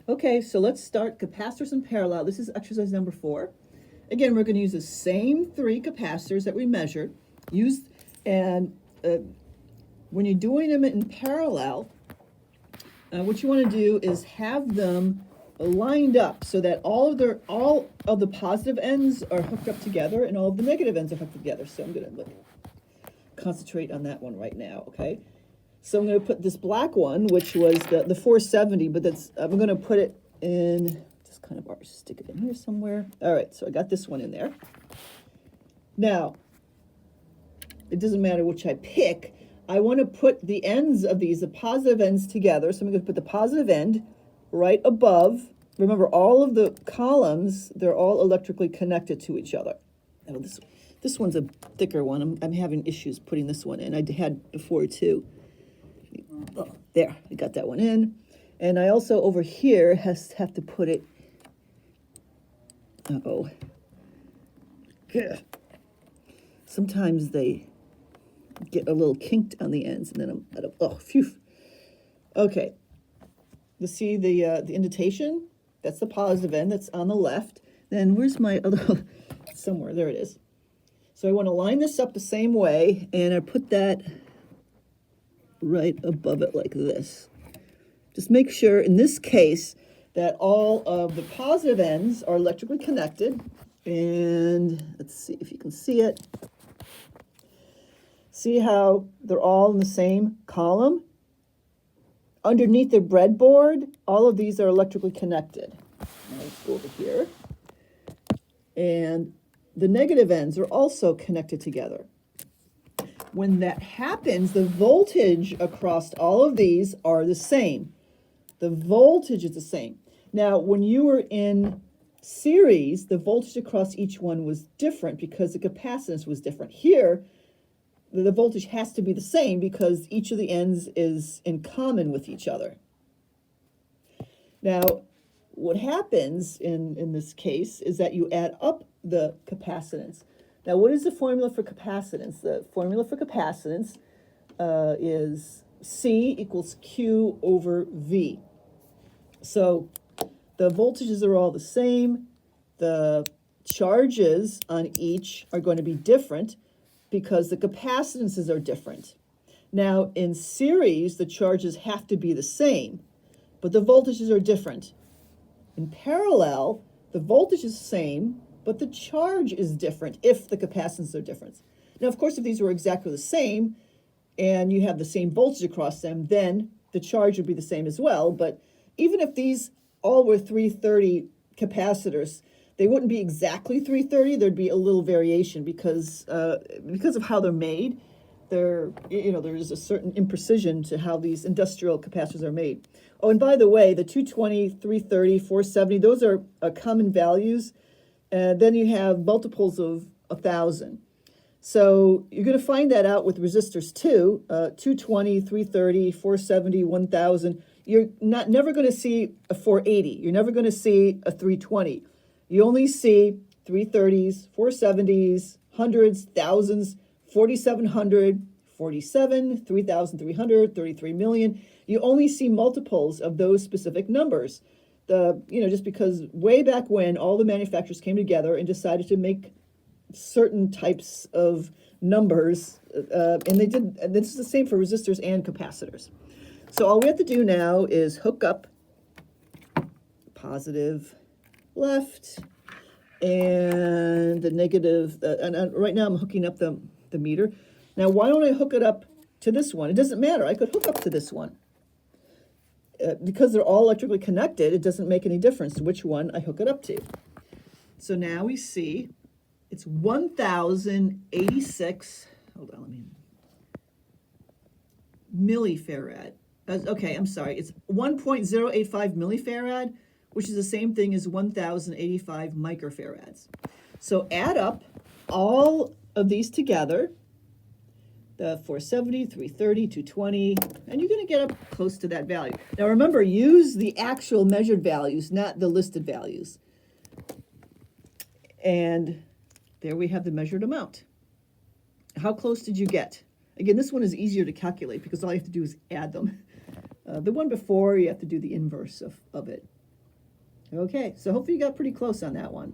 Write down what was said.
Okay, so let's start capacitors in parallel. This is exercise number 4. Again, we're going to use the same 3 capacitors that we measured. And when you're doing them in parallel, what you want to do is have them lined up so that all of the positive ends are hooked up together and all of the negative ends are hooked together. So I'm going to concentrate on that one right now, okay? So I'm going to put this black one, which was the 470, but I'm going to put it in, just kind of stick it in here somewhere. All right, so I got this one in there. Now, it doesn't matter which I pick. I want to put the ends of these, the positive ends together. So I'm going to put the positive end right above. Remember, all of the columns, they're all electrically connected to each other. Now, this one's a thicker one. I'm having issues putting this one in. I had before too. Oh, there, I got that one in. And I also over here have to put it, sometimes they get a little kinked on the ends, and then phew. Okay, you see the indentation? That's the positive end, that's on the left. Then where's my other, somewhere, there it is. So I want to line this up the same way, and I put that right above it like this. Just make sure, in this case, that all of the positive ends are electrically connected. And let's see if you can see it. See how they're all in the same column? Underneath the breadboard, all of these are electrically connected. Now let's go over here. And the negative ends are also connected together. When that happens, the voltage across all of these are the same. The voltage is the same. Now, when you were in series, the voltage across each one was different because the capacitance was different. Here, the voltage has to be the same because each of the ends is in common with each other. Now, what happens in this case is that you add up the capacitance. Now, what is the formula for capacitance? The formula for capacitance is C equals Q over V. So the voltages are all the same. The charges on each are going to be different because the capacitances are different. Now, in series, the charges have to be the same, but the voltages are different. In parallel, the voltage is the same, but the charge is different if the capacitances are different. Now, of course, if these were exactly the same and you have the same voltage across them, then the charge would be the same as well. But even if these all were 330 capacitors, they wouldn't be exactly 330. There'd be a little variation because of how they're made. There's a certain imprecision to how these industrial capacitors are made. Oh, and by the way, the 220, 330, 470, those are common values. And then you have multiples of 1,000. So you're going to find that out with resistors too. 220, 330, 470, 1,000. You're never going to see a 480. You're never going to see a 320. You only see 330s, 470s, hundreds, thousands, 4,700, 47, 3,300, 33 million. You only see multiples of those specific numbers. Just because way back when all the manufacturers came together and decided to make certain types of numbers, and they did, and this is the same for resistors and capacitors. So all we have to do now is hook up positive left and the negative, and right now I'm hooking up the meter. Now, why don't I hook it up to this one? It doesn't matter. I could hook up to this one. Because they're all electrically connected, it doesn't make any difference which one I hook it up to. So now we see it's 1,086, hold on, millifarad. Okay, I'm sorry, it's 1.085 millifarad, which is the same thing as 1,085 microfarads. So add up all of these together, the 470, 330, 220, and you're going to get up close to that value. Now remember, use the actual measured values, not the listed values. And there we have the measured amount. How close did you get? Again, this one is easier to calculate because all you have to do is add them. The one before, you have to do the inverse of it. Okay, so hopefully you got pretty close on that one.